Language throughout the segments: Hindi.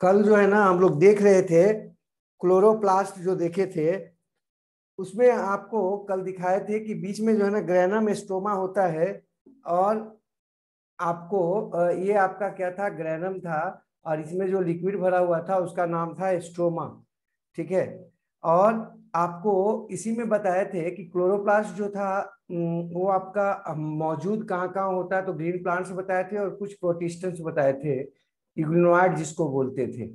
कल जो है ना हम लोग देख रहे थे क्लोरोप्लास्ट जो देखे थे, उसमें आपको कल दिखाए थे कि बीच में जो है ना ग्रेनम स्ट्रोमा होता है। और आपको ये आपका क्या था, ग्रेनम था, और इसमें जो लिक्विड भरा हुआ था उसका नाम था स्ट्रोमा। ठीक है। और आपको इसी में बताए थे कि क्लोरोप्लास्ट जो था वो आपका मौजूद कहाँ कहाँ होता है, तो ग्रीन प्लांट्स बताए थे और कुछ प्रोटिस्टेंट्स बताए थे, इग्लिनोइड जिसको बोलते थे।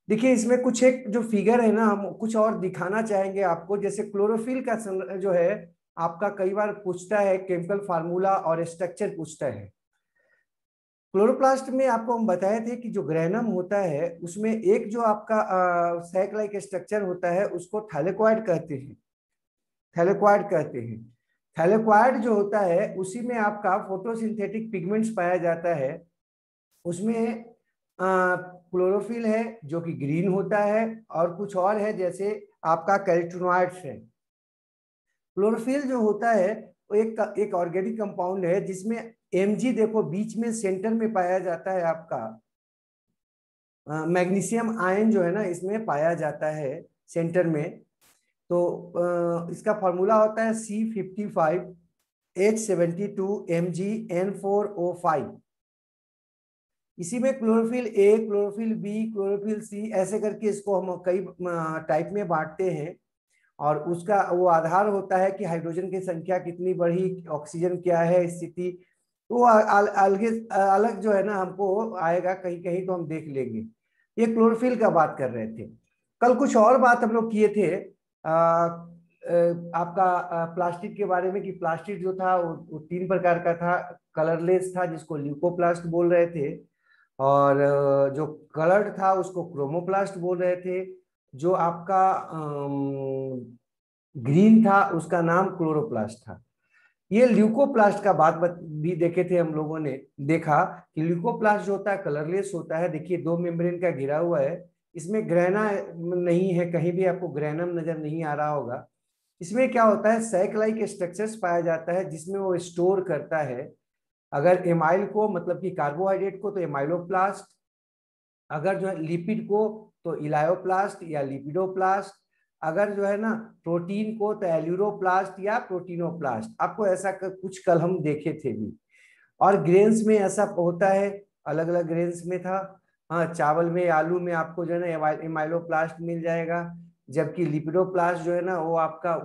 देखिए इसमें कुछ एक जो फिगर है ना, हम कुछ और दिखाना चाहेंगे आपको। जैसे क्लोरोफिल का जो है आपका कई बार पूछता है, केमिकल फार्मूला और स्ट्रक्चर पूछता है। क्लोरोप्लास्ट में आपको हम बताए थे कि जो ग्रेनम होता है उसमें एक जो आपका सैक लाइक स्ट्रक्चर होता है उसको थैलेकोइड कहते हैं। थैलेकोइड कहते हैं। थैलेकोइड जो होता है उसी में आपका फोटोसिंथेटिक पिगमेंट्स पाया जाता है। उसमें क्लोरोफिल है जो कि ग्रीन होता है, और कुछ और है जैसे आपका कैरोटीनॉइड्स है। क्लोरोफिल जो होता है वो एक ऑर्गेनिक कंपाउंड है जिसमें Mg देखो बीच में सेंटर में पाया जाता है आपका। मैग्नीशियम आयन जो है ना इसमें पाया जाता है सेंटर में। तो इसका फॉर्मूला होता है C55H72MgN4O5। इसी में chlorophyll A, chlorophyll B, chlorophyll C, ऐसे करके इसको हम कई टाइप में बांटते हैं। और उसका वो आधार होता है कि हाइड्रोजन की संख्या कितनी बढ़ी, ऑक्सीजन क्या है स्थिति, तो वो अलग अलग जो है ना हमको आएगा कहीं कहीं, तो हम देख लेंगे। ये क्लोरोफिल का बात कर रहे थे। कल कुछ और बात हम लोग किए थे आपका प्लास्टिक के बारे में, कि प्लास्टिक जो था वो तीन प्रकार का था। कलरलेस था जिसको ल्यूकोप्लास्ट बोल रहे थे, और जो कलर्ड था उसको क्रोमोप्लास्ट बोल रहे थे, जो आपका ग्रीन था उसका नाम क्लोरोप्लास्ट था। ये ल्यूकोप्लास्ट का भी देखे थे हम लोगों ने। देखा कि ल्यूकोप्लास्ट जो होता है कलरलेस होता है। देखिए दो मेम्ब्रेन का घिरा हुआ है, इसमें ग्रेना नहीं है, कहीं भी आपको ग्रेनम नजर नहीं आ रहा होगा। इसमें क्या होता है, सैक लाइक स्ट्रक्चर्स पाया जाता है जिसमें वो स्टोर करता है। अगर एमाइल को मतलब कि कार्बोहाइड्रेट को तो एमाइलोप्लास्ट, अगर जो है लिपिड को तो इलायोप्लास्ट या लिपिडोप्लास्ट, अगर जो है ना प्रोटीन को तो एल्यूरोप्लास्ट या प्रोटीनोप्लास्ट। आपको ऐसा कुछ कल हम देखे थे भी। और ग्रेन्स में ऐसा होता है, अलग अलग ग्रेन्स में था। हाँ, चावल में, आलू में आपको जो है ना एमाइलोप्लास्ट मिल जाएगा, जबकि लिपिडोप्लास्ट जो है ना वो आपका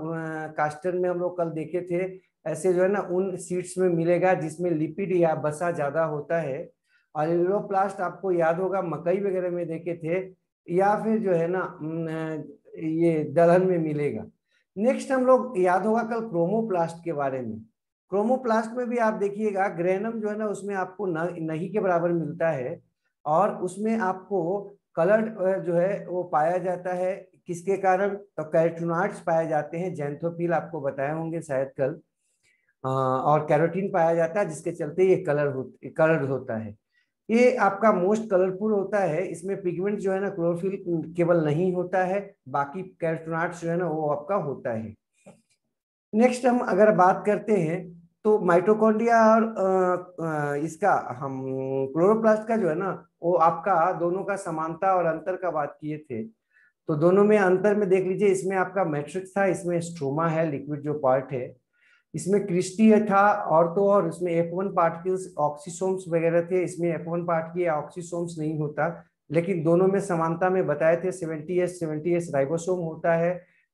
कास्टर में हम लोग कल देखे थे। ऐसे जो है ना उन सीड्स में मिलेगा जिसमें लिपिड या वसा ज्यादा होता है। और यूरोप्लास्ट आपको याद होगा मकई वगैरह में देखे थे, या फिर जो है ना ये दलहन में मिलेगा। नेक्स्ट हम लोग याद होगा कल क्रोमोप्लास्ट के बारे में। क्रोमोप्लास्ट में भी आप देखिएगा ग्रेनम जो है ना उसमें आपको नहीं के बराबर मिलता है, और उसमें आपको कलर्ड जो है वो पाया जाता है। किसके कारण, तो कैरोटीनॉइड्स पाए जाते हैं, जैंथोफिल आपको बताए होंगे शायद कल। और कैरोटीन पाया जाता है जिसके चलते ये कलर होता है। ये आपका मोस्ट कलरफुल होता है। इसमें पिगमेंट जो है ना क्लोरोफिल केवल नहीं होता है, बाकी कैरोटीनॉइड्स जो है ना वो आपका होता है। नेक्स्ट हम अगर बात करते हैं तो माइटोकॉन्ड्रिया और इसका हम क्लोरोप्लास्ट का जो है ना वो आपका दोनों का समानता और अंतर का बात किए थे। तो दोनों में अंतर में देख लीजिए, इसमें आपका मैट्रिक्स था, इसमें स्ट्रोमा है लिक्विड जो पार्ट है, इसमें क्रिस्टी था। और तो और इसमें F1 पार्टिकल्स ऑक्सीसोम्स वगैरह थे, इसमें F1 पार्टिकल या ऑक्सीसोम्स नहीं होता। लेकिन दोनों में समानता में बताए थे, 70S राइबोसोम होता है।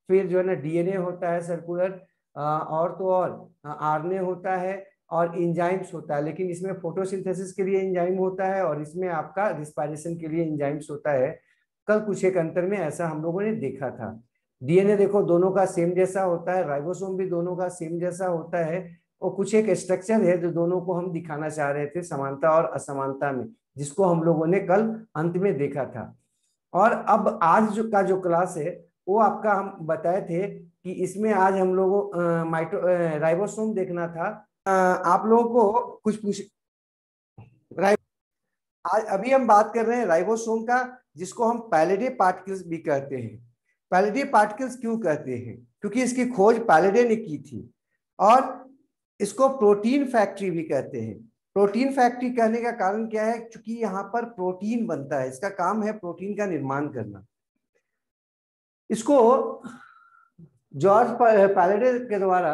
फिर जो है ना डीएनए होता है सर्कुलर, और तो और आरएनए होता है, और इंजाइम्स होता है। लेकिन इसमें फोटोसिंथेसिस के लिए इंजाइम होता है, और इसमें आपका रिस्पायरेशन के लिए इंजाइम्स होता है। कल कुछ एक अंतर में ऐसा हम लोगों ने देखा था। डीएनए देखो दोनों का सेम जैसा होता है, राइबोसोम भी दोनों का सेम जैसा होता है। और कुछ एक स्ट्रक्चर है जो दोनों को हम दिखाना चाह रहे थे समानता और असमानता में, जिसको हम लोगों ने कल अंत में देखा था। और अब आज जो का जो क्लास है वो आपका हम बताए थे कि इसमें आज हम लोगों राइबोसोम देखना था। आप लोगों को कुछ पूछ आज अभी हम बात कर रहे हैं राइबोसोम का, जिसको हम पैलेडे पार्टिकल्स भी कहते हैं। पैलेडे पार्टिकल्स क्यों कहते हैं, क्योंकि इसकी खोज पैलेडे ने की थी। और इसको प्रोटीन फैक्ट्री भी कहते हैं। प्रोटीन फैक्ट्री कहने का कारण क्या है? क्योंकि यहाँ पर प्रोटीन बनता है, इसका काम है प्रोटीन का निर्माण करना। इसको जॉर्ज पैलेडे के द्वारा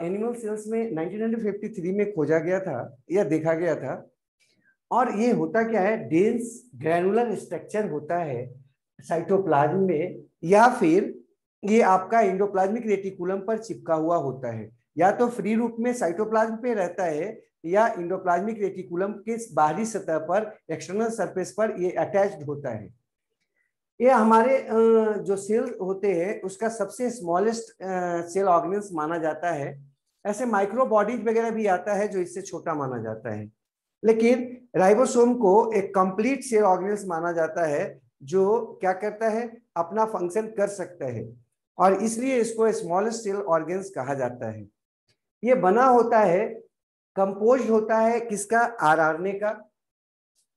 एनिमल सेल्स में 1953 में खोजा गया था या देखा गया था। और ये होता क्या है, डेंस ग्रैनुलर स्ट्रक्चर होता है साइटोप्लाज्म में, या फिर ये आपका एंडोप्लाज्मिक रेटिकुलम पर चिपका हुआ होता है, या तो फ्री रूप में साइटोप्लाज्म पे रहता है या एंडोप्लाज्मिक रेटिकुलम के बाहरी सतह पर एक्सटर्नल सरफेस पर ये अटैच्ड होता है। ये हमारे जो सेल होते हैं उसका सबसे स्मॉलेस्ट सेल ऑर्गेनेल्स माना जाता है। ऐसे माइक्रो बॉडीज वगैरह भी आता है जो इससे छोटा माना जाता है, लेकिन राइबोसोम को एक कंप्लीट सेल ऑर्गेनेल्स माना जाता है जो क्या करता है, अपना फंक्शन कर सकता है, और इसलिए इसको स्मॉलेस्ट सेल ऑर्गेन्स कहा जाता है। ये बना होता है, कंपोज होता है किसका? आरआरएनए का।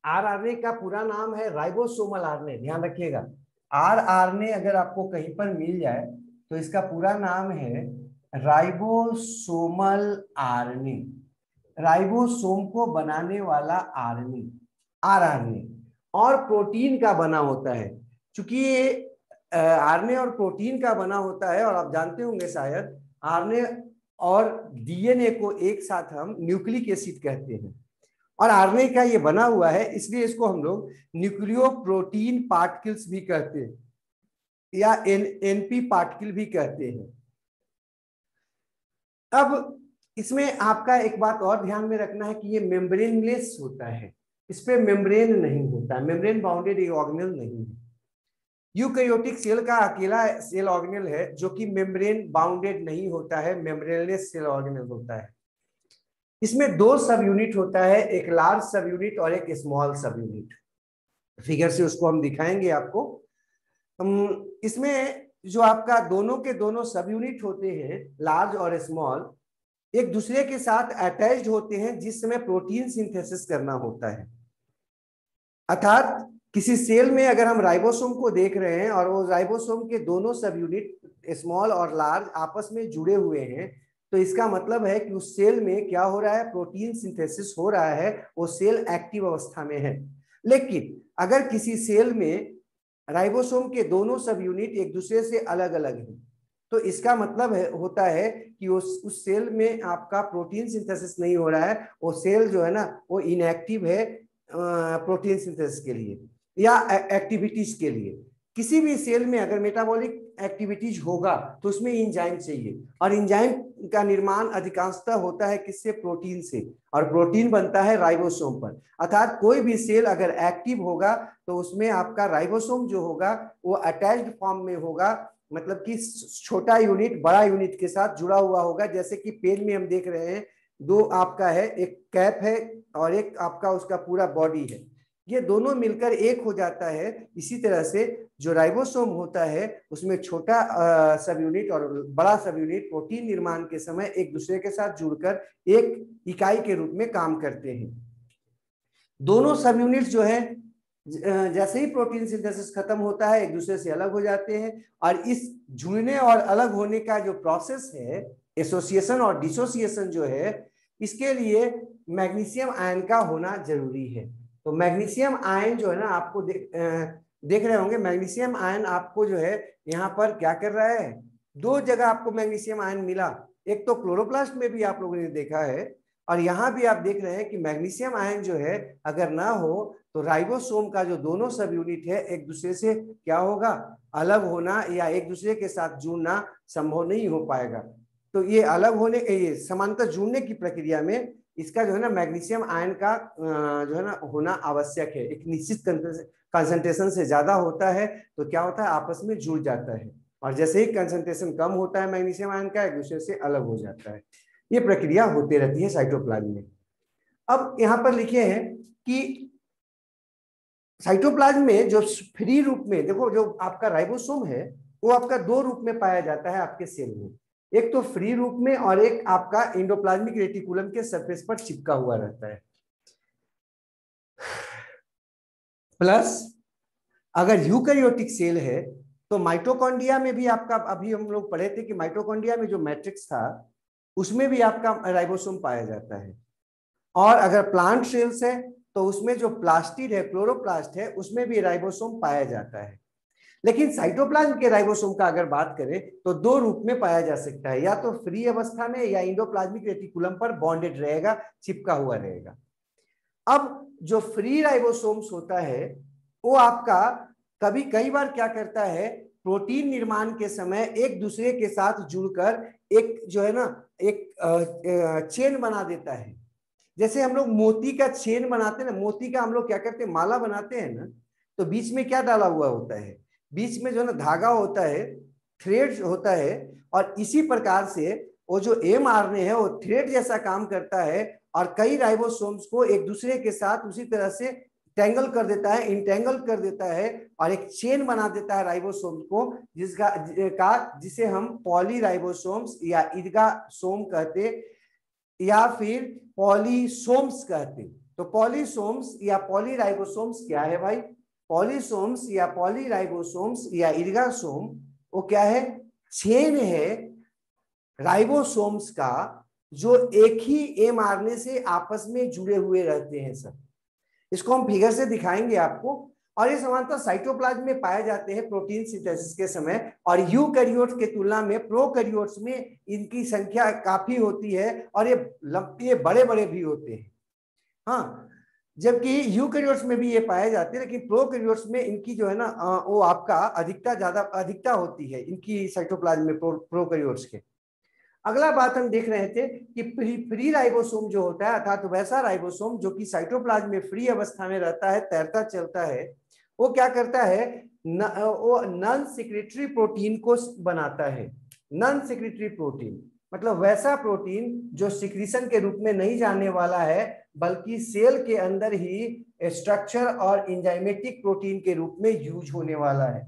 आरआरएनए का पूरा नाम है राइबोसोमल आरएनए, ध्यान रखिएगा। आरआरएनए अगर आपको कहीं पर मिल जाए तो इसका पूरा नाम है राइबोसोमल आरएनए, राइबोसोम को बनाने वाला आरएनए, आरआरएनए। और प्रोटीन का बना होता है, क्योंकि ये आरएनए और प्रोटीन का बना होता है, और आप जानते होंगे शायद आरएनए और डीएनए को एक साथ हम न्यूक्लिक एसिड कहते हैं, और आरएनए का ये बना हुआ है, इसलिए इसको हम लोग न्यूक्लियो प्रोटीन पार्टिकल्स भी कहते हैं या एनपी पार्टिकल भी कहते हैं। अब इसमें आपका एक बात और ध्यान में रखना है कि ये मेम्ब्रेनलेस होता है, इस पे मेम्ब्रेन नहीं होता है, मेम्ब्रेन बाउंडेड ऑर्गेनेल नहीं है। यूकैरियोटिक सेल का अकेला सेल ऑर्गेनेल है जो कि मेम्ब्रेन बाउंडेड नहीं होता है, मेम्ब्रेनलेस सेल ऑर्गेनेल होता है। इसमें दो सब यूनिट होता है, एक लार्ज सब यूनिट और एक स्मॉल सब यूनिट। फिगर से उसको हम दिखाएंगे आपको। इसमें जो आपका दोनों के दोनों सब यूनिट होते हैं, लार्ज और स्मॉल, एक दूसरे के साथ अटैच्ड होते हैं जिस समय प्रोटीन सिंथेसिस करना होता है। अर्थात किसी सेल में अगर हम राइबोसोम को देख रहे हैं और वो राइबोसोम के दोनों सब यूनिट स्मॉल और लार्ज आपस में जुड़े हुए हैं, तो इसका मतलब है कि उस सेल में क्या हो रहा है, प्रोटीन सिंथेसिस हो रहा है, वो सेल एक्टिव अवस्था में है। लेकिन अगर किसी सेल में राइबोसोम के दोनों सब यूनिट एक दूसरे से अलग अलग हैं, तो इसका मतलब होता है कि उस सेल में आपका प्रोटीन सिंथेसिस नहीं हो रहा है, वो सेल जो है ना वो इनएक्टिव है प्रोटीन सिंथेसिस के लिए या एक्टिविटीज के लिए। किसी भी सेल में अगर मेटाबॉलिक एक्टिविटीज होगा तो उसमें इंजाइम चाहिए, और इंजाइम का निर्माण अधिकांशतः होता है किससे? प्रोटीन से, और प्रोटीन बनता है राइबोसोम पर। अर्थात कोई भी सेल अगर एक्टिव होगा तो उसमें आपका राइबोसोम जो होगा वो अटैच्ड फॉर्म में होगा, मतलब कि छोटा यूनिट बड़ा यूनिट के साथ जुड़ा हुआ होगा। जैसे कि पेज में हम देख रहे हैं, दो आपका है, एक कैप है और एक आपका उसका पूरा बॉडी है, ये दोनों मिलकर एक हो जाता है। इसी तरह से जो राइबोसोम होता है उसमें छोटा सब यूनिट और बड़ा सब यूनिट प्रोटीन निर्माण के समय एक दूसरे के साथ जुड़कर एक इकाई के रूप में काम करते हैं। दोनों सब यूनिट जो है जैसे ही प्रोटीन सिंथेसिस खत्म होता है एक दूसरे से अलग हो जाते हैं, और इस जुड़ने और अलग होने का जो प्रोसेस है, एसोसिएशन और डिसोसिएशन जो है, इसके लिए मैग्नीशियम आयन का होना जरूरी है। तो मैग्नीशियम आयन जो है ना, आपको देख रहे होंगे, मैग्नीशियम आयन आपको जो है यहाँ पर क्या कर रहा है, दो जगह आपको मैग्नीशियम आयन मिला। एक तो क्लोरोप्लास्ट में भी आप लोगों ने देखा है, और यहाँ भी आप देख रहे हैं कि मैग्नीशियम आयन जो है अगर ना हो तो राइबोसोम का जो दोनों सब यूनिट है एक दूसरे से क्या होगा, अलग होना या एक दूसरे के साथ जुड़ना संभव नहीं हो पाएगा। तो ये अलग होने, ये समांतर जुड़ने की प्रक्रिया में इसका जो है ना मैग्नीशियम आयन का जो है ना होना आवश्यक है। एक निश्चित कंसंट्रेशन से ज्यादा होता है तो क्या होता है, आपस में जुड़ जाता है, और जैसे ही कंसंट्रेशन कम होता है मैग्नीशियम आयन का, एक दूसरे से अलग हो जाता है। ये प्रक्रिया होती रहती है साइटोप्लाज्म में। अब यहाँ पर लिखे हैं कि साइटोप्लाज्म में जो फ्री रूप में, देखो जो आपका राइबोसोम है वो आपका दो रूप में पाया जाता है आपके सेल में, एक तो फ्री रूप में और एक आपका एंडोप्लाज्मिक रेटिकुलम के सरफेस पर चिपका हुआ रहता है। प्लस अगर यूकैरियोटिक सेल है तो माइटोकॉन्ड्रिया में भी आपका, अभी हम लोग पढ़े थे कि माइटोकॉन्ड्रिया में जो मैट्रिक्स था उसमें भी आपका राइबोसोम पाया जाता है। और अगर प्लांट सेल्स है तो उसमें जो प्लास्टिड है, क्लोरोप्लास्ट है, उसमें भी राइबोसोम पाया जाता है। लेकिन साइटोप्लाज्म के राइबोसोम का अगर बात करें तो दो रूप में पाया जा सकता है, या तो फ्री अवस्था में या इंडोप्लाज्मिक रेटिकुलम पर बॉन्डेड रहेगा, चिपका हुआ रहेगा। अब जो फ्री राइबोसोम्स होता है वो आपका कई बार क्या करता है, प्रोटीन निर्माण के समय एक दूसरे के साथ जुड़कर एक जो है ना एक चेन बना देता है। जैसे हम लोग मोती का चेन बनाते हैं ना, मोती का हम लोग क्या करते हैं, माला बनाते हैं ना, तो बीच में क्या डाला हुआ होता है, बीच में जो है ना धागा होता है, थ्रेड होता है, और इसी प्रकार से वो जो mRNA है वो थ्रेड जैसा काम करता है और कई राइबोसोम्स को एक दूसरे के साथ उसी तरह से टेंगल कर देता है, इंटेंगल कर देता है और एक चेन बना देता है राइबोसोम को, जिसे हम पॉलीराइबोसोम्स या इर्गासोम कहते या फिर पॉलीसोम्स कहते। तो पॉलीसोम्स या पॉलीराइबोसोम्स क्या है भाई, पॉलीसोम्स या पॉलीराइबोसोम्स या इर्गासोम वो क्या है, चेन है राइबोसोम्स का जो एक ही mRNA से आपस में जुड़े हुए रहते हैं सब। इसको हम फिगर से दिखाएंगे आपको। और ये समानता साइटोप्लाज्म में पाए जाते हैं प्रोटीन सिंथेसिस के समय, और यूकैरियोट्स के तुलना में प्रोकैरियोट्स में इनकी संख्या काफी होती है और ये बड़े बड़े भी होते हैं। हाँ, जबकि यूकैरियोट्स में भी ये पाए जाते हैं, लेकिन प्रोकैरियोट्स में इनकी जो है ना वो आपका अधिकता होती है इनकी साइटोप्लाज्म में प्रोकैरियोट्स के। अगला बात हम देख रहे थे कि फ्री राइबोसोम जो होता है, अर्थात वैसा राइबोसोम जो कि साइटोप्लाज्म में फ्री अवस्था में रहता है, तैरता चलता है, वो क्या करता है, वो नॉन सेक्रेटरी प्रोटीन को बनाता है। नॉन सेक्रेटरी प्रोटीन मतलब वैसा प्रोटीन जो सिक्रीशन के रूप में नहीं जाने वाला है, बल्कि सेल के अंदर ही स्ट्रक्चर और एंजाइमेटिक प्रोटीन के रूप में यूज होने वाला है।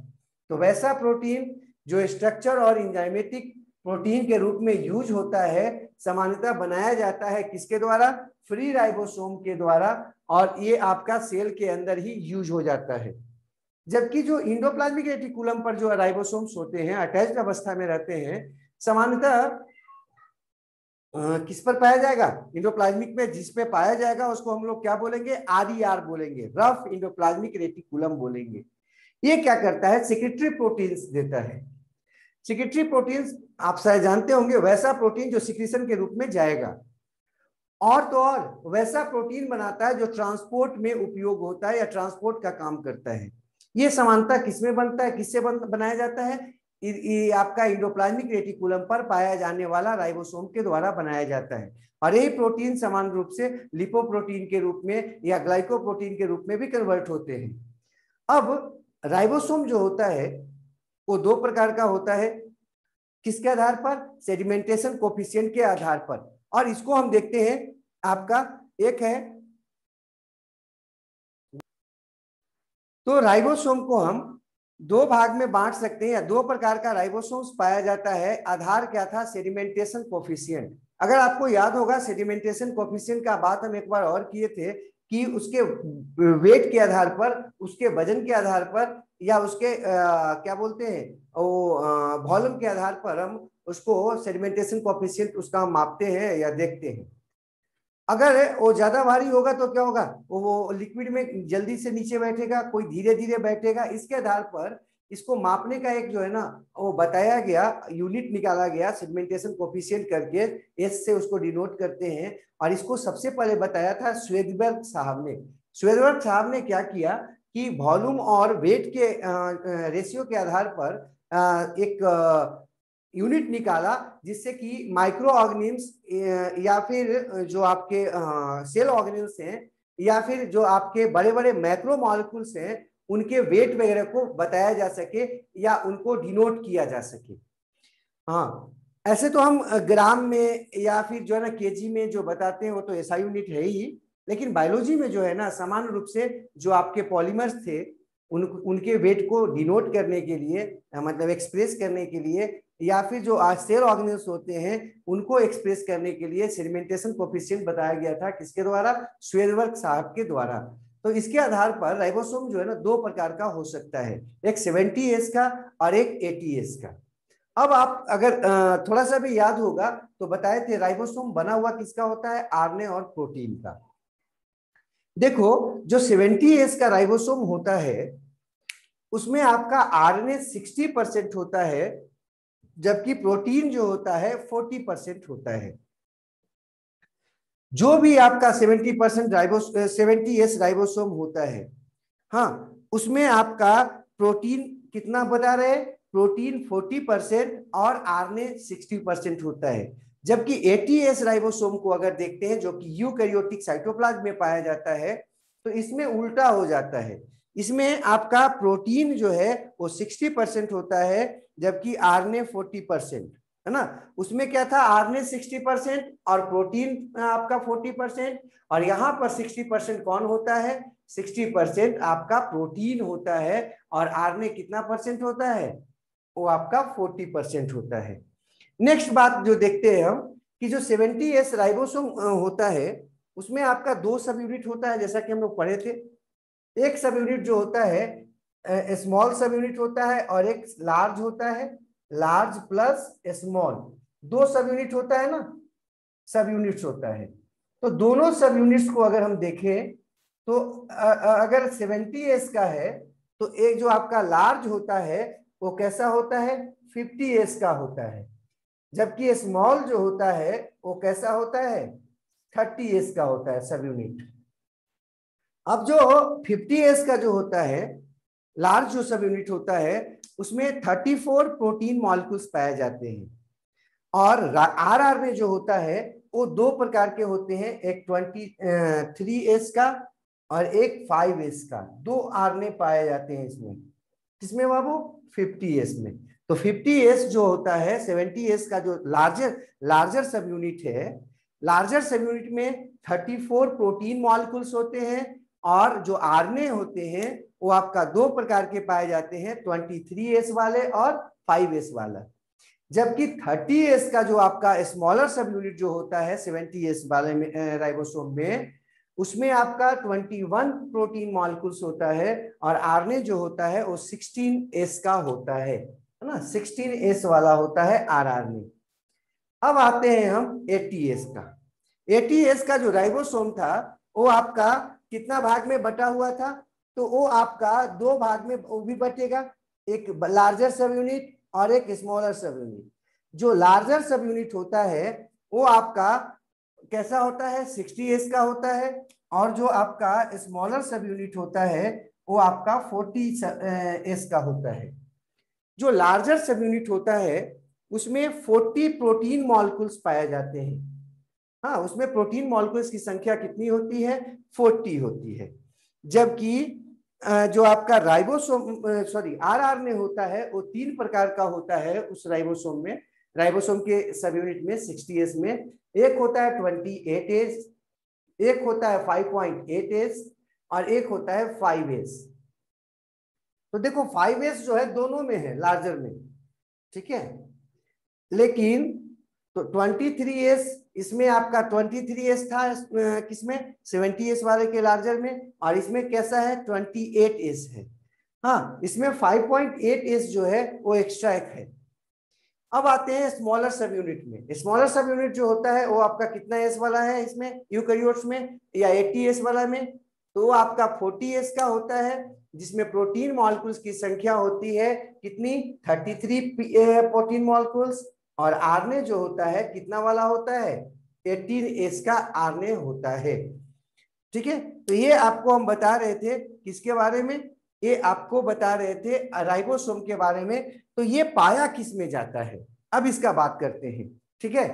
तो वैसा प्रोटीन जो स्ट्रक्चर और एंजाइमेटिक प्रोटीन के रूप में यूज होता है, सामान्यतः बनाया जाता है किसके द्वारा, फ्री राइबोसोम के द्वारा, और ये आपका सेल के अंदर ही यूज हो जाता है। जबकि जो इंडोप्लाज्मिक रेटिकुलम पर जो राइबोसोम्स होते हैं अटैच्ड अवस्था में रहते हैं, सामान्यतः किस पर पाया जाएगा, इंडोप्लाज्मिक में जिसपे पाया जाएगा उसको हम लोग क्या बोलेंगे, RER बोलेंगे, रफ इंडोप्लाज्मिक रेटिकुलम बोलेंगे। ये क्या करता है, सेक्रेटरी प्रोटीन्स देता है। सेक्रेटरी प्रोटीन्स आप शायद जानते होंगे, वैसा प्रोटीन जो सिक्रीशन के रूप में जाएगा, और तो और वैसा प्रोटीन बनाता है जो ट्रांसपोर्ट में उपयोग होता है या ट्रांसपोर्ट का काम करता है। ये समानता किसमें बनता है, किससे बनाया जाता है, ये आपका इंडोप्लाज्मिक रेटिकुलम पर पाया जाने वाला राइबोसोम के द्वारा बनाया जाता है। और यही प्रोटीन समान रूप से लिपोप्रोटीन के रूप में या ग्लाइकोप्रोटीन के रूप में भी कन्वर्ट होते हैं। अब राइबोसोम जो होता है वो दो प्रकार का होता है, किसके आधार पर, सेडिमेंटेशन कोफिशिएंट के आधार पर। और इसको हम देखते हैं, आपका एक है, तो राइबोसोम को हम दो भाग में बांट सकते हैं, या दो प्रकार का राइबोसोम्स पाया जाता है। आधार क्या था, सेडिमेंटेशन कोफिशिएंट। अगर आपको याद होगा सेडिमेंटेशन कोफिशिएंट का बात हम एक बार और किए थे कि उसके वेट के आधार पर, उसके वजन के आधार पर, या उसके क्या बोलते हैं वो वॉल्यूम के आधार पर हम उसको सेडिमेंटेशन कोफिशिएंट उसका मापते हैं या देखते हैं। अगर वो ज्यादा भारी होगा तो क्या होगा, वो लिक्विड में जल्दी से नीचे बैठेगा, कोई धीरे धीरे बैठेगा। इसके आधार पर इसको मापने का एक जो है ना वो बताया गया, यूनिट निकाला गया सेडिमेंटेशन कोफिशिएंट करके, एस से उसको डिनोट करते हैं। और इसको सबसे पहले बताया था स्वेदबर्ग साहब ने। स्वेदबर्ग साहब ने क्या किया कि वॉल्यूम और वेट के रेशियो के आधार पर एक यूनिट निकाला, जिससे कि माइक्रो ऑर्गेनिम्स या फिर जो आपके सेल ऑर्गेनिम्स हैं, या फिर जो आपके बड़े बड़े मैक्रो मॉलिक्यूल्स हैं, उनके वेट वगैरह को बताया जा सके या उनको डिनोट किया जा सके। हाँ, ऐसे तो हम ग्राम में या फिर जो है ना केजी में जो बताते हैं वो तो ऐसा यूनिट है ही, लेकिन बायोलॉजी में जो है ना सामान्य रूप से जो आपके पॉलीमर्स थे उनके वेट को डिनोट करने के लिए, मतलब एक्सप्रेस करने के लिए, या फिर जो सेल ऑर्गेनिल्स होते हैं उनको एक्सप्रेस करने के लिए सेडिमेंटेशन कोफिशिएंट बताया गया था, किसके द्वारा, स्वेदबर्ग साहब के द्वारा। तो इसके आधार पर राइबोसोम जो है ना दो प्रकार का हो सकता है, एक 70S का और एक 80S का। अब आप अगर थोड़ा सा भी याद होगा तो बताए थे राइबोसोम बना हुआ किसका होता है, आरएनए और प्रोटीन का। देखो जो 70S का राइबोसोम होता है उसमें आपका आरएनए 60% होता है, जबकि प्रोटीन जो होता है 40% होता है। जो भी आपका 70S राइबोसोम होता है, हाँ, उसमें आपका प्रोटीन कितना बता रहे, प्रोटीन 40% और आरएनए 60% होता है। जबकि 80S राइबोसोम को अगर देखते हैं जो कि यूकैरियोटिक साइटोप्लाज्म में पाया जाता है, तो इसमें उल्टा हो जाता है। इसमें आपका प्रोटीन जो है वो 60% होता है, जबकि आरएनए 40%, है ना। उसमें क्या था, आरएनए 60% और प्रोटीन आपका 40%, और यहां पर 60% कौन होता है, 60% आपका प्रोटीन होता है, और आरएनए कितना परसेंट होता है, वो आपका 40% होता है। नेक्स्ट बात जो देखते हैं हम कि जो 70S राइबोसोम होता है उसमें आपका दो सब यूनिट होता है, जैसा कि हम लोग पढ़े थे। एक सब यूनिट जो होता है स्मॉल सब यूनिट होता है, और एक लार्ज होता है, लार्ज प्लस स्मॉल, दो सब यूनिट होता है ना, सब यूनिट्स होता है। तो दोनों सब यूनिट्स को अगर हम देखें तो अगर 70S का है तो एक जो आपका लार्ज होता है वो कैसा होता है, 50S का होता है, जबकि स्मॉल जो होता है वो कैसा होता है, 30S का होता है सब यूनिट। अब जो 50S का जो होता है, लार्ज जो सब यूनिट होता है, उसमें 34 प्रोटीन मॉलिक्यूल्स पाए जाते हैं। और आर में जो होता है वो दो प्रकार के होते हैं, एक 23S का और एक 5S का, दो आरएनए पाए जाते हैं इसमें। किसमें बाबू, 50S में। तो 50S जो होता है 70S का जो लार्जर सब यूनिट है, लार्जर सब यूनिट में 34 प्रोटीन मॉलिक्यूल्स होते हैं, और जो आरएनए होते हैं वो आपका दो प्रकार के पाए जाते हैं, 23S वाले और 5S वाला। जबकि 30S का जो आपका स्मॉलर सब यूनिट जो होता है 70S वाले में राइबोसोम में, उसमें आपका 21 प्रोटीन मॉलिक्यूल्स होता है, और आरएनए जो होता है वो 16S का होता है ना, 16S वाला होता है आरआरएनए। अब आते हैं हम 80S का। 80S का जो राइबोसोम था वो आपका कितना भाग में बटा हुआ था, तो वो आपका दो भाग में वो भी बटेगा, एक लार्जर सब यूनिट और एक स्मॉलर सब यूनिट। जो लार्जर सब यूनिट होता है वो आपका कैसा होता है, 60S का होता है, और जो आपका स्मॉलर सब यूनिट होता है वो आपका 40S का होता है। जो लार्जर सब यूनिट होता है उसमें 40 प्रोटीन मॉलिक्यूल्स पाए जाते हैं। हाँ, उसमें प्रोटीन मॉलिक्यूल्स की संख्या कितनी होती है, 40 होती है। जबकि जो आपका राइबोसोम सॉरी आरआरएनए होता है वो तीन प्रकार का होता है उस राइबोसोम में, राइबोसोम के सब यूनिट में 60S में। एक होता है 28S, एक होता है 5.8S, और एक होता है 5S। तो देखो 5S जो है दोनों में है, लार्जर में, ठीक है। लेकिन तो 23S, इसमें आपका 23S था किसमें, 70S वाले के लार्जर में, और इसमें कैसा है 28S है। हाँ, इसमें 5.8S जो है वो एक्स्ट्रा एक है। अब आते हैं स्मॉलर सब यूनिट में। स्मॉलर सब यूनिट जो होता है वो आपका कितना एस वाला है इसमें, यूकैरियोट्स में या 80S वाला में, तो वो आपका 40S का होता है, जिसमें प्रोटीन मॉलिक्यूल्स की संख्या होती है कितनी, 33 प्रोटीन मॉलिक्यूल्स, और आरएनए जो होता है कितना वाला होता है, 18S का आरएनए होता है। ठीक है, तो ये आपको हम बता रहे थे किसके बारे में, ये आपको बता रहे थे राइबोसोम के बारे में। तो ये पाया किस में जाता है, अब इसका बात करते हैं। ठीक है,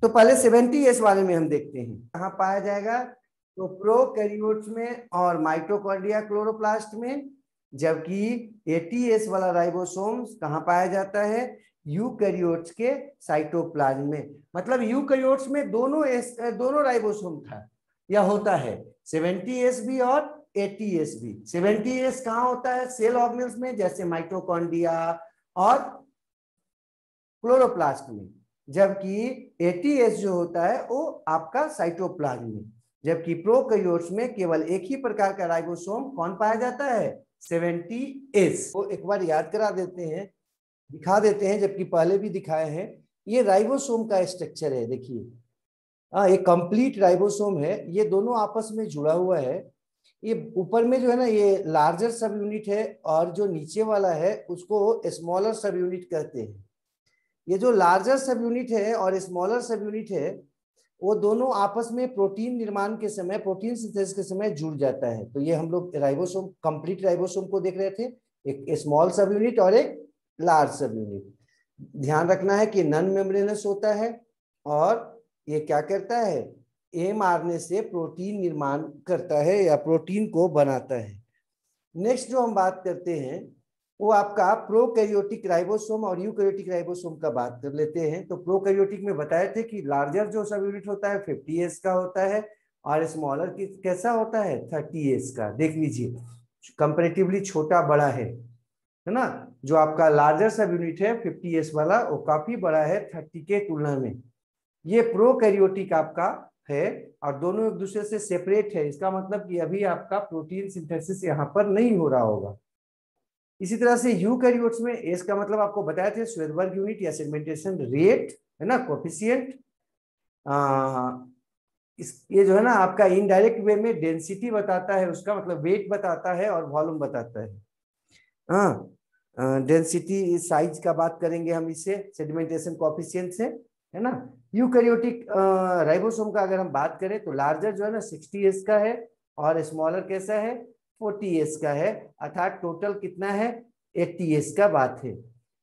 तो पहले 70S वाले में हम देखते हैं कहाँ पाया जाएगा, तो प्रोकैरियोट्स में और माइटोकॉन्ड्रिया क्लोरोप्लास्ट में। जबकि 80S वाला राइबोसोम कहाँ पाया जाता है, यूकैरियोट्स के साइटोप्लाज्म में। मतलब यूकैरियोट्स में दोनों राइबोसोम था या होता है, 70S भी और 80S भी। 70S कहाँ होता है, सेल ऑर्गेनेल्स में, जैसे माइटोकॉन्ड्रिया और क्लोरोप्लास्ट में। जबकि 80S जो होता है वो आपका साइटोप्लाज्म में। जबकि प्रोकैरियोट्स में केवल एक ही प्रकार का राइबोसोम कौन पाया जाता है, 70S। वो एक बार याद करा देते हैं दिखा देते हैं, जबकि पहले भी दिखाए हैं। ये राइबोसोम का स्ट्रक्चर है, देखिए। हाँ, ये कंप्लीट राइबोसोम है, ये दोनों आपस में जुड़ा हुआ है। ये ऊपर में जो है ना, ये लार्जर सब यूनिट है, और जो नीचे वाला है उसको स्मॉलर सब यूनिट कहते हैं। ये जो लार्जर सब यूनिट है और स्मॉलर सब यूनिट है, वो दोनों आपस में प्रोटीन निर्माण के समय, प्रोटीन सिंथेसिस के समय जुड़ जाता है। तो ये हम लोग राइबोसोम, कंप्लीट राइबोसोम को देख रहे थे, एक स्मॉल सब यूनिट और एक लार्ज सब यूनिट। ध्यान रखना है कि नॉन मेम्ब्रेनस होता है, और ये क्या करता है, एमआरएनए से प्रोटीन निर्माण करता है या प्रोटीन को बनाता है। नेक्स्ट जो हम बात करते हैं वो आपका प्रोकैरियोटिक राइबोसोम और यूकैरियोटिक राइबोसोम का बात कर लेते हैं। तो प्रोकैरियोटिक में बताए थे कि लार्जर जो सब यूनिट होता है 50S का होता है, और स्मॉलर कैसा होता है 30S का। देख लीजिए, कंपैरेटिवली छोटा बड़ा है ना। जो आपका लार्जर सब यूनिट है 50S वाला, वो काफी बड़ा है 30 के तुलना में। ये प्रोकैरियोटिक आपका है, और दोनों एक दूसरे से सेपरेट है। इसका मतलब कि अभी आपका प्रोटीन सिंथेसिस यहाँ पर नहीं हो रहा होगा। इसी तरह से यूकैरियोट्स में एस का मतलब आपको बताया थे श्वेदबर्ग यूनिट या सेगमेंटेशन रेट, है ना, कोफिशिएंट। ये जो है ना आपका इनडायरेक्ट वे में डेंसिटी बताता है, उसका मतलब वेट बताता है और वॉल्यूम बताता है। डेंसिटी साइज का बात करेंगे हम इससे, सेडिमेंटेशन कोफिशिएंट से, है ना। यूकैरियोटिक राइबोसोम का अगर हम बात करें तो लार्जर जो है ना 60S का है, और स्मॉलर कैसा है 40S का है। अर्थात टोटल कितना है 80S का बात है।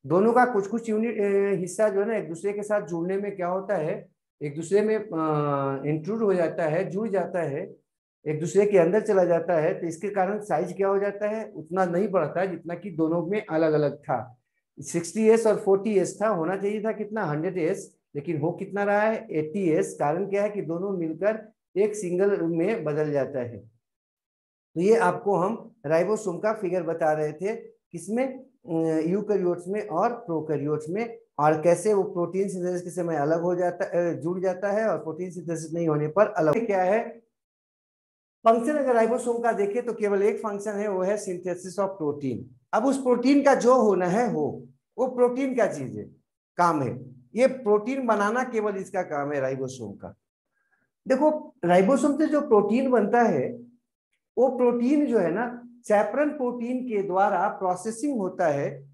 दोनों का कुछ कुछ यूनिट हिस्सा जो है ना एक दूसरे के साथ जुड़ने में क्या होता है, एक दूसरे में इंक्लूड हो जाता है, जुड़ जाता है, एक दूसरे के अंदर चला जाता है। तो इसके कारण साइज क्या हो जाता है, उतना नहीं बढ़ता जितना कि दोनों में अलग अलग था। 60S और 40S था, होना चाहिए था कितना 100S, लेकिन हो कितना रहा है 80S। कारण क्या है कि दोनों मिलकर एक सिंगल में बदल जाता है। तो ये आपको हम राइबोसोम का फिगर बता रहे थे, किसमें, यूकैरियोट्स में और प्रोकैरियोट्स में, और कैसे वो प्रोटीन सिंथेसिस के समय अलग हो जाता, जुड़ जाता है, और प्रोटीन सिंथेसिस नहीं होने पर अलग। क्या है फंक्शन, अगर राइबोसोम का देखें तो केवल एक फंक्शन है, वो है सिंथेसिस ऑफ प्रोटीन। अब उस प्रोटीन का जो होना है हो, वो प्रोटीन का चीज है, काम है। ये प्रोटीन बनाना केवल इसका काम है राइबोसोम का। देखो, राइबोसोम से जो प्रोटीन बनता है, वो प्रोटीन जो है ना चैपरन प्रोटीन के द्वारा प्रोसेसिंग होता है,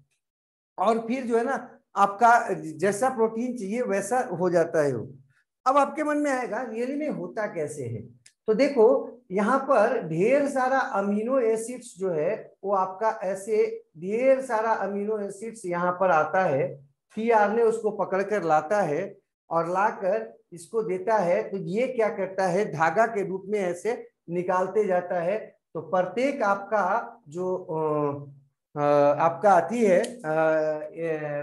और फिर जो है ना आपका जैसा प्रोटीन चाहिए वैसा हो जाता है वो। अब आपके मन में आएगा रियली में होता कैसे है। तो देखो, यहाँ पर ढेर सारा अमीनो एसिड्स जो है वो आपका ऐसे ढेर सारा अमीनो एसिड्स यहाँ पर आता है, पीआरएनए उसको पकड़कर लाता है, और लाकर इसको देता है। तो ये क्या करता है, धागा के रूप में ऐसे निकालते जाता है। तो प्रत्येक आपका जो आपका आती है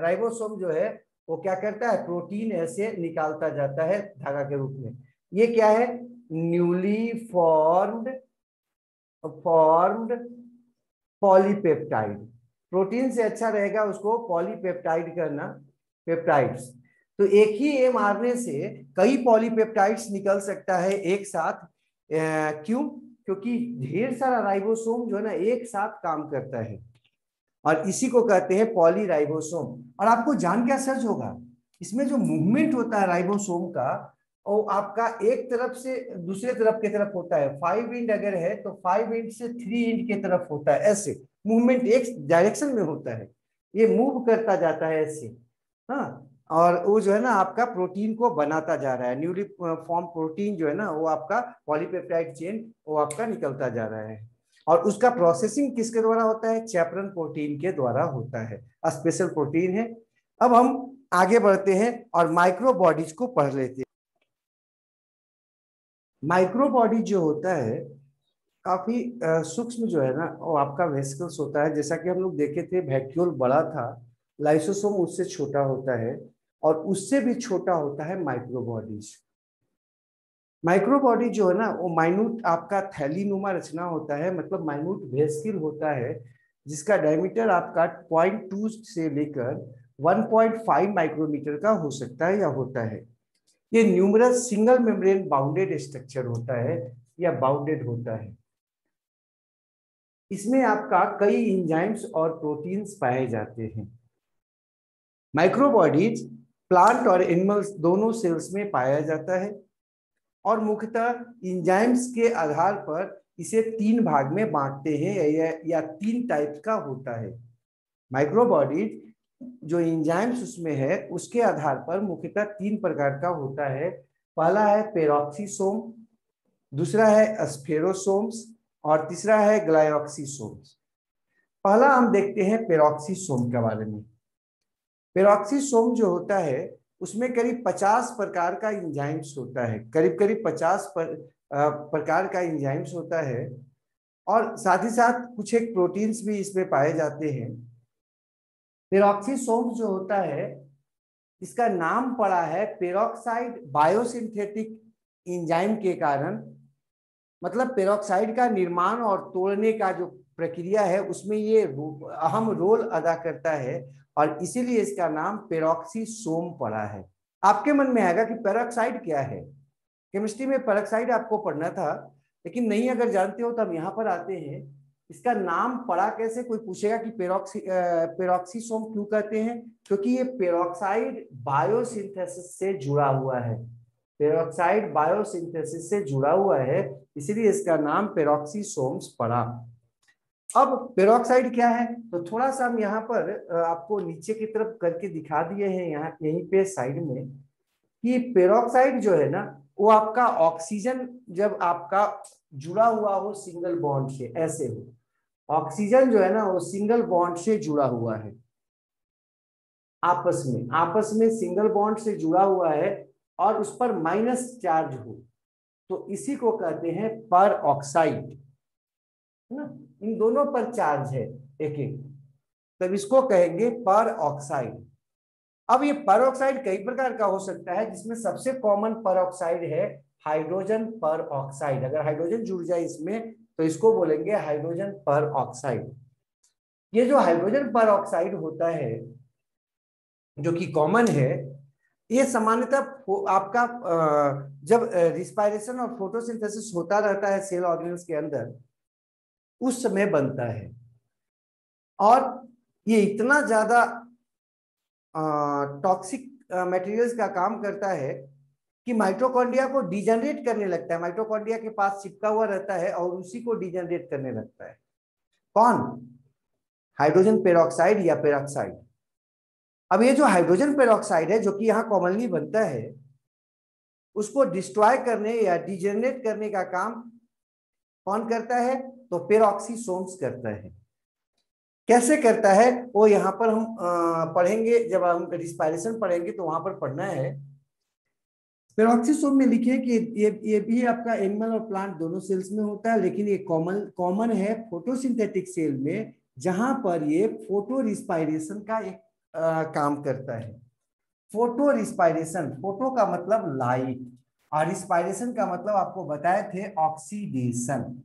राइबोसोम जो है, वो क्या करता है, प्रोटीन ऐसे निकालता जाता है धागा के रूप में। ये क्या है, न्यूली फॉर्म्ड पॉलीपेप्टाइड। प्रोटीन से अच्छा रहेगा उसको पॉलीपेप्टाइड करना, पेप्टाइड्स। तो एक ही एमआरएनए से कई पॉलीपेप्टाइड्स निकल सकता है एक साथ। क्यों, क्योंकि ढेर सारा राइबोसोम जो है ना एक साथ काम करता है, और इसी को कहते हैं पॉलीराइबोसोम। और आपको जान क्या सर्च होगा, इसमें जो मूवमेंट होता है राइबोसोम का, वो आपका एक तरफ से दूसरे तरफ की तरफ होता है। 5 इंच अगर है तो 5 इंच से 3 इंच की तरफ होता है, ऐसे मूवमेंट एक डायरेक्शन में होता है, ये मूव करता जाता है ऐसे। हाँ, और वो जो है ना आपका प्रोटीन को बनाता जा रहा है, न्यूली फॉर्म प्रोटीन जो है ना वो आपका पॉलीपेप्टाइड चेन वो आपका निकलता जा रहा है। और उसका प्रोसेसिंग किसके द्वारा होता है, चैपरन प्रोटीन के द्वारा होता है, स्पेशल प्रोटीन है। अब हम आगे बढ़ते हैं और माइक्रो बॉडीज को पढ़ लेते हैं। माइक्रो बॉडी जो होता है काफी सूक्ष्म जो है ना, वो आपका वेसिकल्स होता है। जैसा कि हम लोग देखे थे वैक्यूल बड़ा था, लाइसोसोम उससे छोटा होता है, और उससे भी छोटा होता है माइक्रो बॉडीज। माइक्रो बॉडी जो है ना वो माइन्यूट आपका थैलीनुमा रचना होता है, मतलब माइन्यूट वेसिकल होता है, जिसका डायमीटर आपका 0.2 से लेकर 1.5 माइक्रोमीटर का हो सकता है या होता है। ये numerous single membrane bounded structure होता है या बाउंडेड होता है। इसमें आपका कई एंजाइम्स और प्रोटीन्स पाए जाते हैं। माइक्रोबॉडीज प्लांट और एनिमल्स दोनों सेल्स में पाया जाता है और मुख्यतः इंजाइम्स के आधार पर इसे 3 भाग में बांटते हैं या 3 टाइप्स का होता है। माइक्रोबॉडीज जो इंजाइम्स उसमें है उसके आधार पर मुख्यतः 3 प्रकार का होता है। पहला है पेरोक्सीसोम, दूसरा है स्फेरोसोम्स और तीसरा है ग्लाइऑक्सीसोम्स। पहला हम देखते हैं पेरोक्सीसोम के बारे में। पेरोक्सीसोम जो होता है उसमें करीब 50 प्रकार का इंजाइम्स होता है, करीब 50 प्रकार का इंजाइम्स होता है और साथ ही साथ कुछ एक प्रोटीन्स भी इसमें पाए जाते हैं। पेरोक्सीसोम जो होता है इसका नाम पड़ा है पेरोक्साइड बायोसिंथेटिक इंजाइम के कारण, मतलब पेरोक्साइड का निर्माण और तोड़ने का जो प्रक्रिया है उसमें ये अहम रोल अदा करता है और इसीलिए इसका नाम पेरोक्सीसोम पड़ा है। आपके मन में आएगा कि पेरोक्साइड क्या है। केमिस्ट्री में पेरोक्साइड आपको पढ़ना था, लेकिन नहीं अगर जानते हो तो हम यहाँ पर आते हैं। इसका नाम पड़ा कैसे, कोई पूछेगा कि पेरोक्सीसोम क्यों कहते हैं, क्योंकि ये पेरोक्साइड बायोसिंथेसिस से जुड़ा हुआ है। पेरोक्साइड बायोसिंथेसिस से जुड़ा हुआ है, इसीलिए इसका नाम पेरोक्सीसोम्स पड़ा। अब पेरोक्साइड क्या है तो थोड़ा सा हम यहाँ पर आपको नीचे की तरफ करके दिखा दिए हैं, यहाँ यहीं पे साइड में, कि पेरोक्साइड जो है ना वो आपका ऑक्सीजन जब आपका जुड़ा हुआ हो सिंगल बॉन्ड से, ऐसे हो, ऑक्सीजन जो है ना वो सिंगल बॉन्ड से जुड़ा हुआ है, आपस में सिंगल बॉन्ड से जुड़ा हुआ है और उस पर माइनस चार्ज हो, तो इसी को कहते हैं पर ऑक्साइड, है ना। इन दोनों पर चार्ज है एक एक, तब इसको कहेंगे पर ऑक्साइड। अब ये पर ऑक्साइड कई प्रकार का हो सकता है, जिसमें सबसे कॉमन पर ऑक्साइड है हाइड्रोजन पर ऑक्साइड। अगर हाइड्रोजन जुड़ जाए इसमें तो इसको बोलेंगे हाइड्रोजन पर ऑक्साइड। ये जो हाइड्रोजन पर ऑक्साइड होता है जो कि कॉमन है, ये सामान्यतः आपका जब रिस्पायरेशन और फोटोसिंथेसिस होता रहता है सेल ऑर्गेन्स के अंदर, उस समय बनता है। और ये इतना ज्यादा टॉक्सिक मटेरियल्स का काम करता है कि माइटोकॉन्ड्रिया को डिजनरेट करने लगता है। माइटोकॉन्ड्रिया के पास चिपका हुआ रहता है और उसी को डिजनरेट करने लगता है। कौन? हाइड्रोजन पेरोक्साइड या पेरोक्साइड। अब ये जो हाइड्रोजन पेरोक्साइड है जो कि यहाँ कॉमनली बनता है, उसको डिस्ट्रॉय करने या डिजनरेट करने का काम कौन करता है तो पेरोक्सीसोम्स करता है। कैसे करता है वो यहाँ पर हम पढ़ेंगे, जब हम रिस्पायरेशन पढ़ेंगे तो वहां पर पढ़ना है। पेरोक्सीसोम में लिखिए कि ये भी आपका एनिमल और प्लांट दोनों सेल्स में होता है, लेकिन ये कॉमन है फोटोसिंथेटिक सेल में, जहां पर ये फोटो रिस्पायरेशन का एक काम करता है। फोटो रिस्पायरेशन, फोटो का मतलब लाइट और रिस्पायरेशन का मतलब आपको बताए थे ऑक्सीडेशन।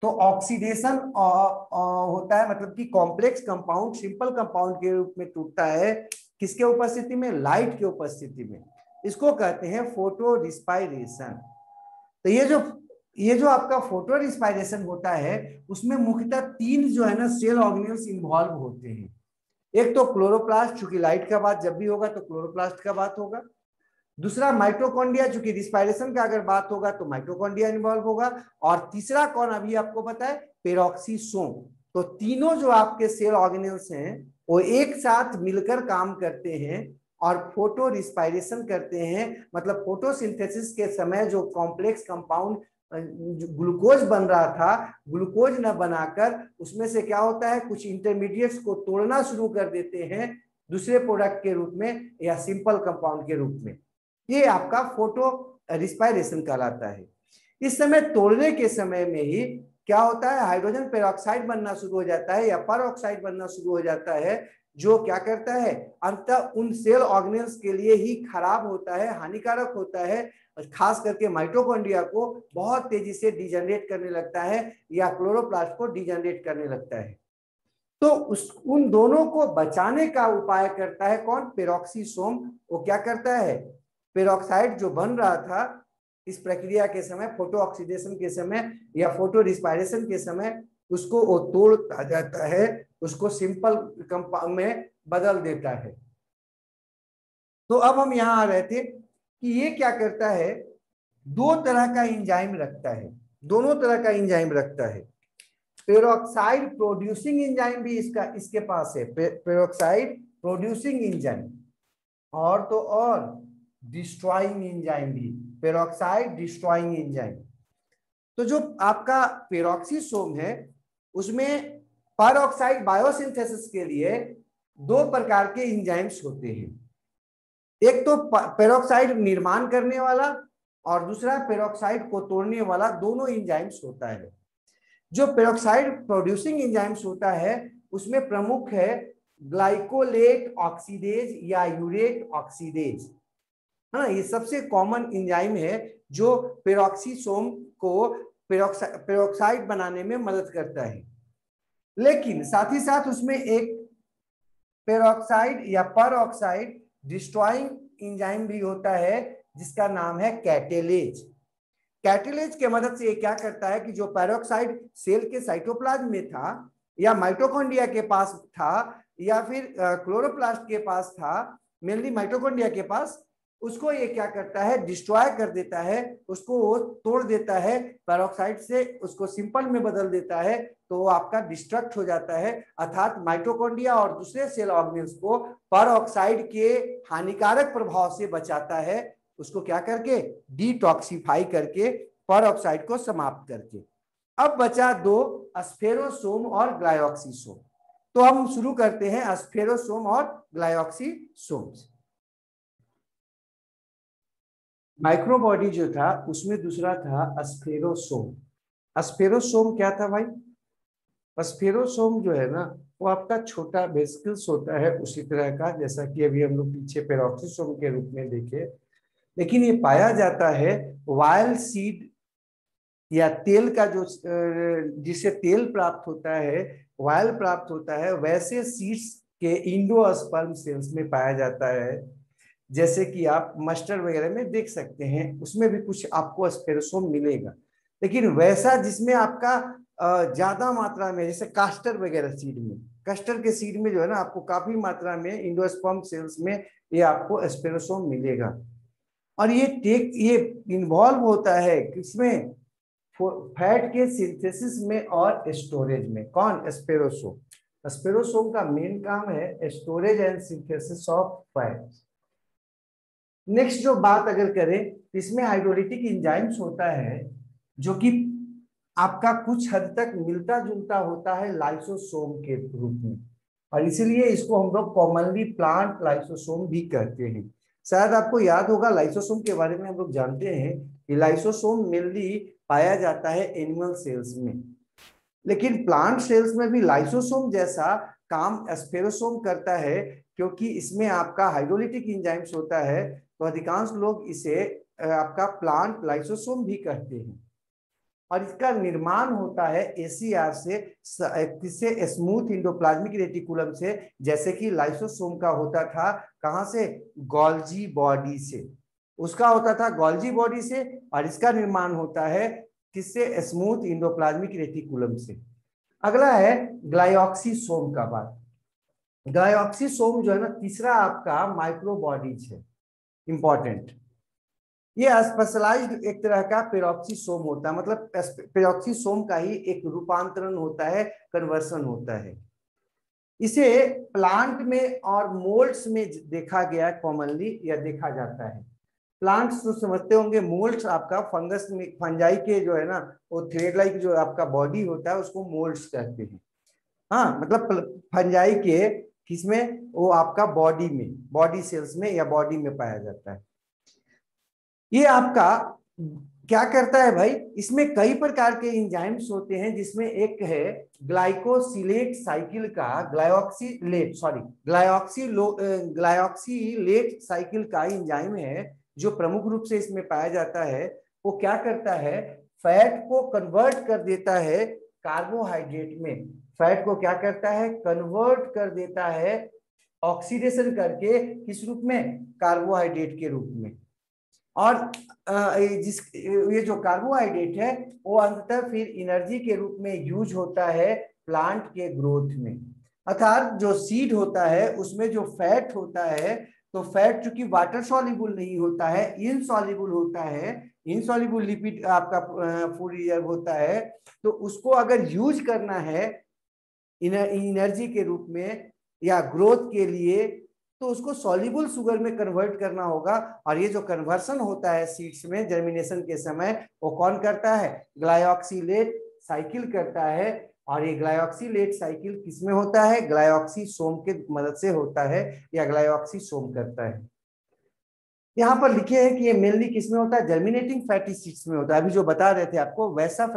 तो ऑक्सीडेशन होता है मतलब कि कॉम्प्लेक्स कंपाउंड सिंपल कंपाउंड के रूप में टूटता है, किसके उपस्थिति में? लाइट के उपस्थिति में। इसको कहते हैं फोटो रिस्पायरेशन। तो ये जो आपका फोटो रिस्पायरेशन होता है उसमें मुख्यतः 3 जो है ना सेल ऑर्गेनेल्स इन्वॉल्व होते हैं। एक तो क्लोरोप्लास्ट, चूंकि लाइट का बात जब भी होगा तो क्लोरोप्लास्ट का बात होगा। दूसरा माइटोकॉन्ड्रिया, चूंकि रिस्पायरेशन का अगर बात होगा तो माइटोकॉन्ड्रिया इन्वॉल्व होगा। और तीसरा कौन अभी आपको बताए? पेरोक्सीसोम। तो तीनों जो आपके सेल ऑर्गेनेल्स हैं वो एक साथ मिलकर काम करते हैं और फोटो रिस्पायरेशन करते हैं। मतलब फोटोसिंथेसिस के समय जो कॉम्प्लेक्स कंपाउंड ग्लूकोज बन रहा था, ग्लूकोज न बनाकर उसमें से क्या होता है, कुछ इंटरमीडिएट्स को तोड़ना शुरू कर देते हैं दूसरे प्रोडक्ट के रूप में या सिंपल कंपाउंड के रूप में। ये आपका फोटो रिस्पायरेशन कहलाता है। इस समय तोड़ने के समय में ही क्या होता है, हाइड्रोजन पेरोक्साइड बनना शुरू हो जाता है या पर ऑक्साइड बनना शुरू हो जाता है, जो क्या करता है अंततः उन सेल ऑर्गेनेल्स के लिए ही खराब होता है, हानिकारक होता है। खास करके माइटोकॉन्ड्रिया को बहुत तेजी से डिजनरेट करने लगता है या क्लोरोप्लास्ट को डिजनरेट करने लगता है। तो उन दोनों को बचाने का उपाय करता है कौन? पेरोक्सीसोम। वो क्या करता है, पेरोक्साइड जो बन रहा था इस प्रक्रिया के समय, फोटो ऑक्सीडेशन के समय या फोटो रिस्पायरेशन के समय, उसको वो तोड़ जाता है, उसको सिंपल कंपाउंड में बदल देता है। तो अब हम यहाँ आ रहे थे कि ये क्या करता है, दो तरह का एंजाइम रखता है, दोनों तरह का एंजाइम रखता है। पेरोक्साइड प्रोड्यूसिंग एंजाइम भी इसके पास है, पेरोक्साइड प्रोड्यूसिंग एंजाइम, और तो और डिस्ट्रॉइंग एंजाइम भी, पेरोक्साइड डिस्ट्रॉइंग एंजाइम। तो जो आपका पेरोक्सीसोम है उसमें पेरोक्साइड बायोसिंथेसिस के लिए दो प्रकार के एंजाइम्स होते हैं, एक तो पेरोक्साइड निर्माण करने वाला और दूसरा पेरोक्साइड को तोड़ने वाला, दोनों एंजाइम्स होता है। जो पेरोक्साइड प्रोड्यूसिंग एंजाइम्स होता है उसमें प्रमुख है ग्लाइकोलेट ऑक्सीडेज या यूरेट ऑक्सीडेज, हाँ ये सबसे कॉमन एंजाइम है जो पेरोक्सीसोम को पेरोक्साइड बनाने में मदद करता है। लेकिन साथ ही साथ उसमें एक पेरोक्साइड या परऑक्साइड डिस्ट्रॉइंग एंजाइम भी होता है जिसका नाम है कैटेलेज। कैटेलेज के मदद से ये क्या करता है कि जो पेरोक्साइड सेल के साइटोप्लाज्म में था या माइटोकॉन्ड्रिया के पास था या फिर क्लोरोप्लास्ट के पास था, मेनली माइटोकॉन्ड्रिया के पास, उसको ये क्या करता है, डिस्ट्रॉय कर देता है, उसको वो तोड़ देता है, पेरोक्साइड से उसको सिंपल में बदल देता है, तो वो आपका डिस्ट्रक्ट हो जाता है। अर्थात माइटोकॉन्ड्रिया और दूसरे सेल ऑर्गेनेल्स को पेरोक्साइड के हानिकारक प्रभाव से बचाता है, उसको क्या करके, डिटॉक्सिफाई करके, पेरोक्साइड को समाप्त करके। अब बचा दो, स्फेरोसोम और ग्लाइऑक्सीसोम। तो हम शुरू करते हैं स्फेरोसोम और ग्लाइऑक्सीसोम से। माइक्रोबॉडी जो था उसमें दूसरा था स्फेरोसोम। स्फेरोसोम क्या था भाई, स्फेरोसोम जो है ना वो आपका छोटा वेसिकल्स होता है उसी तरह का जैसा कि अभी हम लोग पीछे पेरोक्सीसोम के रूप में देखे, लेकिन ये पाया जाता है वायल सीड या तेल का जो जिसे तेल प्राप्त होता है, वायल प्राप्त होता है, वैसे सीड्स के इंडोस्पर्म सेल्स में पाया जाता है। जैसे कि आप मस्टर्ड वगैरह में देख सकते हैं, उसमें भी कुछ आपको स्फेरोसोम मिलेगा, लेकिन वैसा जिसमें आपका ज्यादा मात्रा में, जैसे कास्टर वगैरह सीड में, कस्टर के सीड में जो है ना आपको काफी मात्रा में इंडोस्पर्म सेल्स में ये आपको स्फेरोसोम मिलेगा। और ये इन्वॉल्व होता है किसमें, फैट के सिंथेसिस में और स्टोरेज में। कौन, स्फेरोसोम। स्फेरोसोम का मेन काम है storage and synthesis of fat. Next जो बात अगर करें, इसमें हाइड्रोलिटिक एंजाइम्स होता है जो कि आपका कुछ हद तक मिलता जुलता होता है लाइसोसोम के रूप में, और इसीलिए इसको हम लोग कॉमनली प्लांट लाइसोसोम भी कहते हैं। शायद आपको याद होगा लाइसोसोम के बारे में हम लोग जानते हैं कि लाइसोसोम मेनली पाया जाता है एनिमल सेल्स में, लेकिन प्लांट सेल्स में भी लाइसोसोम जैसा काम स्फेरोसोम करता है, क्योंकि इसमें आपका हाइड्रोलिटिक एंजाइम्स होता है, तो अधिकांश लोग इसे आपका प्लांट लाइसोसोम भी कहते हैं। और इसका निर्माण होता है एसीआर से, किससे, स्मूथ इंडोप्लाज्मिक रेटिकुलम से, जैसे कि लाइसोसोम का होता था कहां से, गोल्जी बॉडी से, उसका होता था गोल्जी बॉडी से, और इसका निर्माण होता है किससे, स्मूथ इंडोप्लाज्मिक रेटिकुलम से। अगला है ग्लाइऑक्सीसोम का बात। ग्लाइऑक्सीसोम जो है ना तीसरा आपका माइक्रोबॉडीज है, इंपॉर्टेंट। ये स्पेशलाइज्ड एक तरह का पेरोक्सीसोम होता है, मतलब पेरोक्सीसोम का ही एक रूपांतरण होता है, कन्वर्सन होता है। इसे प्लांट में और मोल्ड्स में देखा गया कॉमनली, या देखा जाता है। प्लांट्स तो समझते होंगे, मोल्ड्स आपका फंगस में, फंजाई के जो है ना वो थ्रेड लाइक जो आपका बॉडी होता है उसको मोल्ड्स कहते हैं। हाँ, मतलब फंजाई के किसमें, वो आपका बॉडी में, बॉडी सेल्स में या बॉडी में पाया जाता है। ये आपका क्या करता है भाई, इसमें कई प्रकार के एंजाइम्स होते हैं, जिसमें एक है ग्लाइकोसिलेट साइकिल का, ग्लाइऑक्सीलेट साइकिल का एंजाइम है जो प्रमुख रूप से इसमें पाया जाता है। वो क्या करता है, फैट को कन्वर्ट कर देता है कार्बोहाइड्रेट में, फैट को क्या करता है, कन्वर्ट कर देता है ऑक्सीडेशन करके, किस रूप में, कार्बोहाइड्रेट के रूप में। और ये जो कार्बोहाइड्रेट है वो अंततः फिर एनर्जी के रूप में यूज होता है प्लांट के ग्रोथ में। अर्थात जो सीड होता है उसमें जो फैट होता है तो फैट चूंकि वाटर सॉल्युबल नहीं होता है, इनसॉल्युबल होता है, इनसॉल्युबल लिपिड आपका फूड रिजर्व होता है, तो उसको अगर यूज करना है एनर्जी के रूप में या ग्रोथ के लिए, तो उसको सॉल्युबल शुगर में कन्वर्ट करना होगा। और ये जो कन्वर्सन होता है सीड्स में जर्मिनेशन के समय, वो कौन करता है? ग्लाइऑक्सीलेट साइकिल करता है। और ये ग्लाइऑक्सीलेट साइकिल किसमें होता है? ग्लाइऑक्सीसोम के मदद से होता है, या ग्लाइऑक्सीसोम करता है। यहाँ पर लिखे हैं कि ये मेनली किसमें होता है? जर्मिनेटिंग फैटी सीड्स में होता है। अभी जो बता रहे थे आपको, वैसा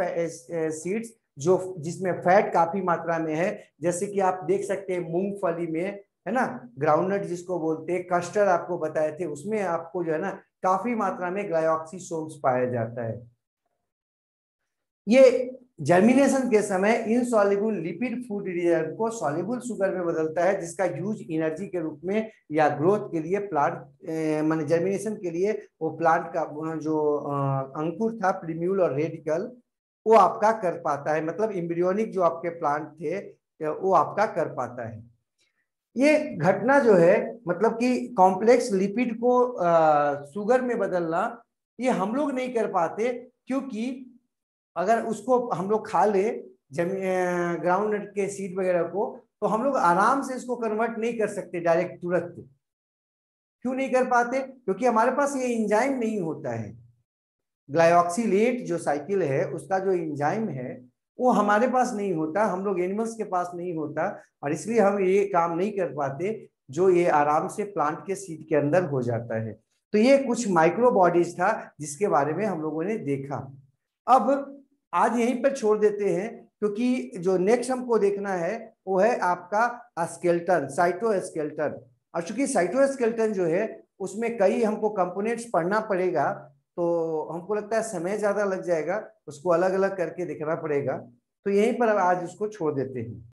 सीड्स जो जिसमें फैट काफी मात्रा में है, जैसे कि आप देख सकते हैं मूंगफली में, है ना, ग्राउंडनट जिसको बोलते हैं, कस्टर्ड आपको बताए थे, उसमें आपको जो है ना काफी मात्रा में ग्लाइऑक्सीसोम्स पाया जाता है। ये जर्मिनेशन के समय इनसॉल्युबल लिपिड फूड रिजर्व को सॉल्युबल शुगर में बदलता है, जिसका यूज एनर्जी के रूप में या ग्रोथ के लिए प्लांट माने जर्मिनेशन के लिए वो प्लांट का जो अंकुर था, प्रीम्यूल और रेडिकल, वो आपका कर पाता है। मतलब एम्ब्रियोनिक जो आपके प्लांट थे वो आपका कर पाता है। ये घटना जो है, मतलब कि कॉम्प्लेक्स लिपिड को शुगर में बदलना, ये हम लोग नहीं कर पाते, क्योंकि अगर उसको हम लोग खा ले ग्राउंड नट के सीड वगैरह को, तो हम लोग आराम से इसको कन्वर्ट नहीं कर सकते डायरेक्ट तुरंत। क्यों नहीं कर पाते? क्योंकि हमारे पास ये एंजाइम नहीं होता है। ग्लाइऑक्सीलेट जो साइकिल है उसका जो एंजाइम है वो हमारे पास नहीं होता, हम लोग एनिमल्स के पास नहीं होता, और इसलिए हम ये काम नहीं कर पाते जो ये आराम से प्लांट के सीड के अंदर हो जाता है। तो ये कुछ माइक्रो बॉडीज था जिसके बारे में हम लोगों ने देखा। अब आज यहीं पर छोड़ देते हैं, क्योंकि जो नेक्स्ट हमको देखना है वो है आपका स्केलेटन, साइटोस्केलेटन। और चूंकि साइटोस्केलेटन जो है उसमें कई हमको कंपोनेंट्स पढ़ना पड़ेगा, तो हमको लगता है समय ज्यादा लग जाएगा, उसको अलग अलग करके देखना पड़ेगा। तो यहीं पर आज उसको छोड़ देते हैं।